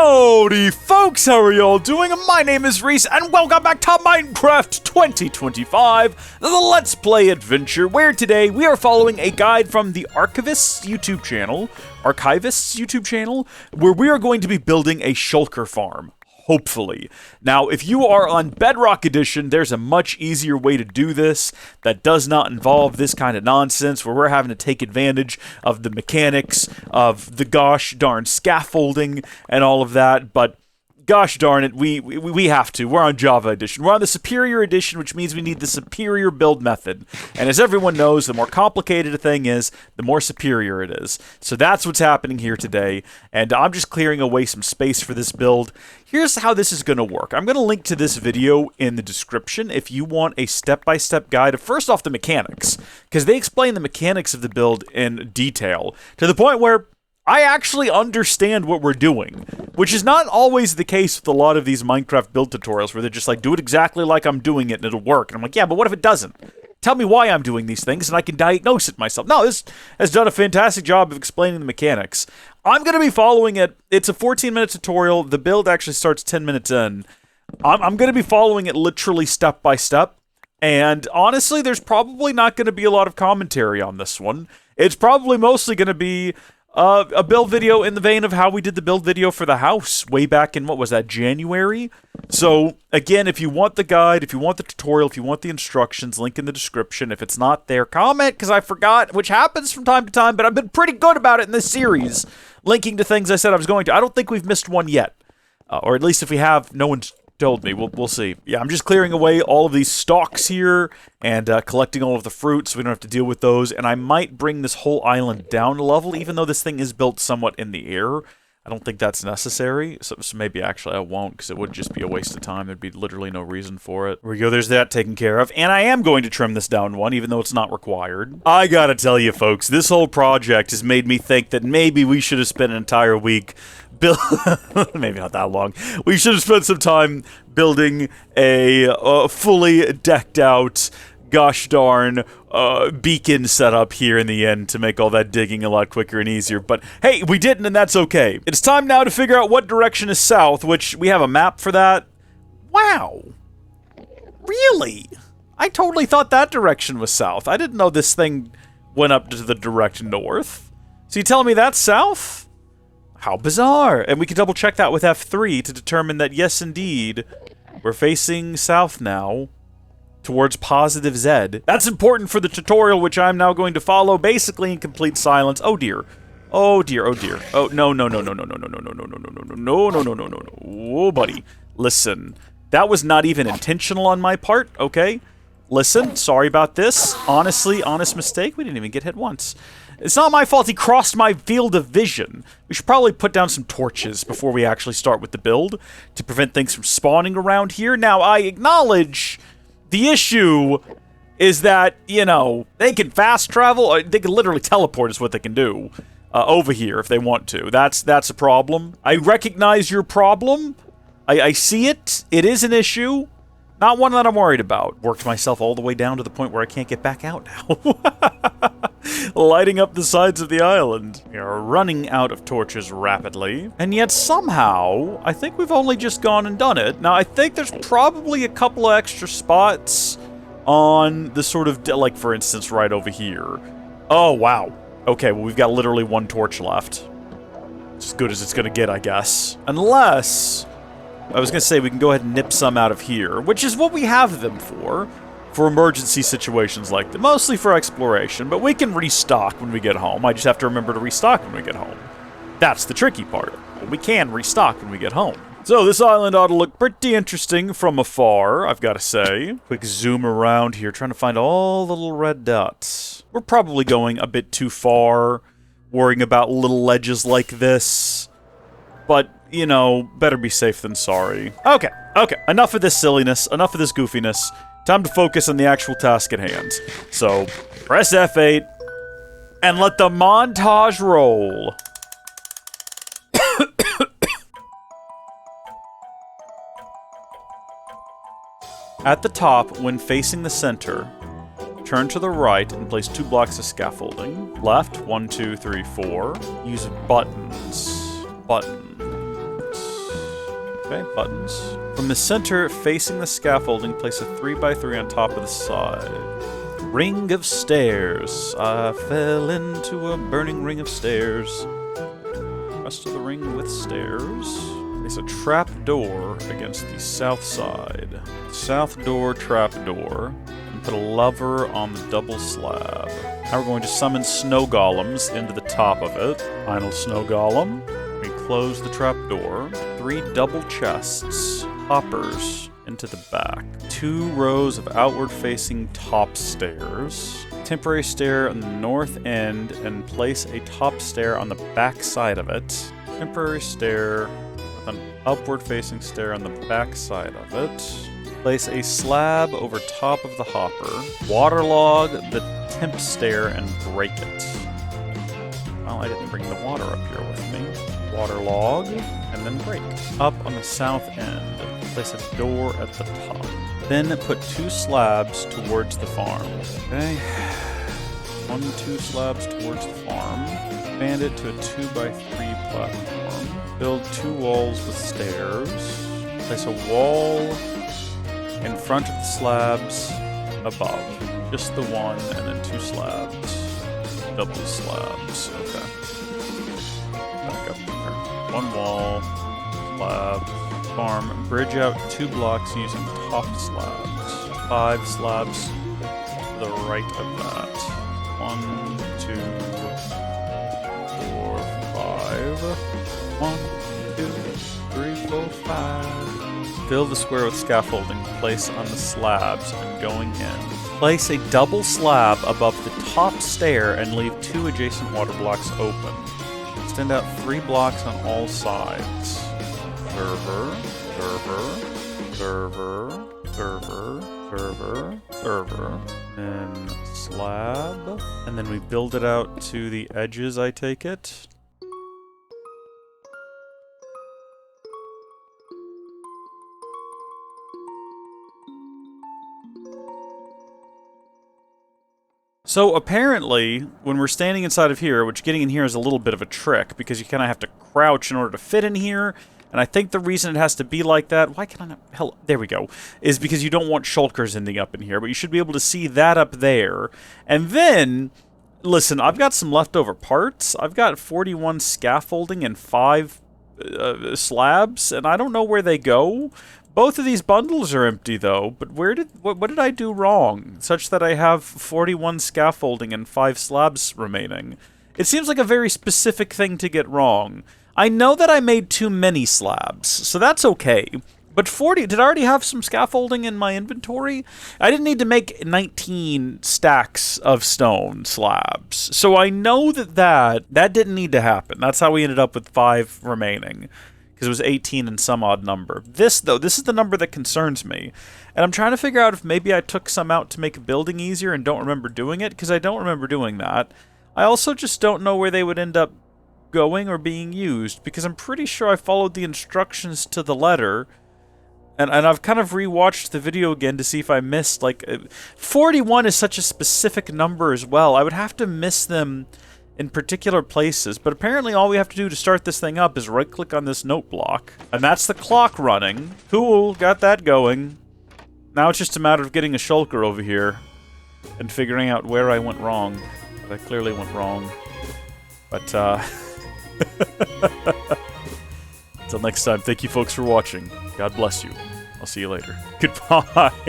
Howdy folks, how are y'all doing? My name is Rees, and welcome back to Minecraft 2025, the Let's Play adventure, where today we are following a guide from the Archivists YouTube channel, where we are going to be building a shulker farm. Hopefully. Now, if you are on Bedrock Edition, there's a much easier way to do this that does not involve this kind of nonsense where we're having to take advantage of the mechanics of the gosh darn scaffolding and all of that, but gosh darn it, we have to. We're on Java Edition. We're on the Superior Edition, which means we need the superior build method. And as everyone knows, the more complicated a thing is, the more superior it is. So that's what's happening here today, and I'm just clearing away some space for this build. Here's how this is going to work. I'm going to link to this video in the description if you want a step-by-step guide of, first off, the mechanics, because they explain the mechanics of the build in detail, to the point where I actually understand what we're doing, which is not always the case with a lot of these Minecraft build tutorials where they're just like, do it exactly like I'm doing it and it'll work. And I'm like, yeah, but what if it doesn't? Tell me why I'm doing these things and I can diagnose it myself. No, this has done a fantastic job of explaining the mechanics. I'm going to be following it. It's a 14-minute tutorial. The build actually starts 10 minutes in. I'm going to be following it literally step by step. And honestly, there's probably not going to be a lot of commentary on this one. It's probably mostly going to be a build video in the vein of how we did the build video for the house way back in, what was that, January? So, again, if you want the guide, if you want the tutorial, if you want the instructions, link in the description. If it's not there, comment, because I forgot, which happens from time to time, but I've been pretty good about it in this series, linking to things I said I was going to. I don't think we've missed one yet. Or at least if we have, no one's told me. We'll see. Yeah, I'm just clearing away all of these stalks here and collecting all of the fruit so we don't have to deal with those. And I might bring this whole island down a level, even though this thing is built somewhat in the air. I don't think that's necessary. So maybe actually I won't, because it would just be a waste of time. There'd be literally no reason for it. There we go. There's that taken care of. And I am going to trim this down one, even though it's not required. I gotta tell you, folks, this whole project has made me think that maybe we should have spent an entire week maybe not that long. We should have spent some time building a fully decked out, gosh darn, beacon setup here in the end to make all that digging a lot quicker and easier. But hey, we didn't, and that's okay. It's time now to figure out what direction is south, which we have a map for that. Wow. Really? I totally thought that direction was south. I didn't know this thing went up to the direct north. So you telling me that's south? How bizarre. And we can double check that with F3 to determine that, yes, indeed, we're facing south now towards positive Z. That's important for the tutorial, which I'm now going to follow basically in complete silence. Oh, dear. Oh, dear. Oh, dear. Oh, no. Oh, buddy. Listen. That was not even intentional on my part, okay? Listen, sorry about this. Honestly, honest mistake. We didn't even get hit once. It's not my fault he crossed my field of vision. We should probably put down some torches before we actually start with the build to prevent things from spawning around here. Now, I acknowledge the issue is that, you know, they can fast travel, or they can literally teleport is what they can do over here if they want to. That's a problem. I recognize your problem. I see it. It is an issue. Not one that I'm worried about. Worked myself all the way down to the point where I can't get back out now. Lighting up the sides of the island. We are running out of torches rapidly. And yet somehow, I think we've only just gone and done it. Now, I think there's probably a couple of extra spots on the sort of, like, for instance, right over here. Oh, wow. Okay, well, we've got literally one torch left. It's as good as it's gonna get, I guess. Unless I was going to say we can go ahead and nip some out of here, which is what we have them for emergency situations like that, mostly for exploration, but we can restock when we get home. I just have to remember to restock when we get home. That's the tricky part. But we can restock when we get home. So this island ought to look pretty interesting from afar, I've got to say. Quick zoom around here, trying to find all the little red dots. We're probably going a bit too far, worrying about little ledges like this, but you know, better be safe than sorry. Okay, enough of this silliness, enough of this goofiness. Time to focus on the actual task at hand. So, press F8, and let the montage roll. At the top, when facing the center, turn to the right and place 2 blocks of scaffolding. Left, 1, 2, 3, 4. Use buttons. Buttons. Okay, buttons. From the center, facing the scaffolding, place a 3x3 on top of the side. Ring of stairs. I fell into a burning ring of stairs. Rest of the ring with stairs. Place a trap door against the south side. South door, trap door. And put a lever on the double slab. Now we're going to summon snow golems into the top of it. Final snow golem. We close the trap door. 3 double chests, hoppers into the back. 2 rows of outward-facing top stairs. Temporary stair on the north end, and place a top stair on the back side of it. Temporary stair with an upward-facing stair on the back side of it. Place a slab over top of the hopper. Waterlog the temp stair and break it. Well, I didn't bring the water up here with me. Waterlog, and then break. Up on the south end, place a door at the top. Then put 2 slabs towards the farm. Okay. 1, 2 slabs towards the farm. Expand it to a 2x3 platform. Build 2 walls with stairs. Place a wall in front of the slabs above. Just the 1 and then 2 slabs. Double slabs. Okay. Back up there. 1 wall, slab, farm, bridge out 2 blocks using top slabs. 5 slabs to the right of that. 1, 2, 4, 5. 1, 2, 3, 4, 5. Fill the square with scaffolding, place on the slabs and going in. Place a double slab above the top stair and leave 2 adjacent water blocks open. Extend out 3 blocks on all sides. Server, server, server, server, server, server. Then slab. And then we build it out to the edges, I take it. So apparently, when we're standing inside of here, which getting in here is a little bit of a trick, because you kind of have to crouch in order to fit in here, and I think the reason it has to be like that, why can I not, hell, there we go, is because you don't want shulkers ending up in here, but you should be able to see that up there. And then, listen, I've got some leftover parts. I've got 41 scaffolding and 5 slabs, and I don't know where they go. Both of these bundles are empty, though, but what did I do wrong, such that I have 41 scaffolding and 5 slabs remaining? It seems like a very specific thing to get wrong. I know that I made too many slabs, so that's okay, but 40, did I already have some scaffolding in my inventory? I didn't need to make 19 stacks of stone slabs, so I know that didn't need to happen. That's how we ended up with 5 remaining. Because it was 18 and some odd number. This, though, this is the number that concerns me. And I'm trying to figure out if maybe I took some out to make building easier and don't remember doing it, because I don't remember doing that. I also just don't know where they would end up going or being used, because I'm pretty sure I followed the instructions to the letter. And I've kind of rewatched the video again to see if I missed, like... 41 is such a specific number as well. I would have to miss them in particular places, but apparently all we have to do to start this thing up is right-click on this note block, and that's the clock running. Cool, got that going. Now it's just a matter of getting a shulker over here and figuring out where I went wrong. But I clearly went wrong. But, until next time, thank you folks for watching. God bless you. I'll see you later. Goodbye!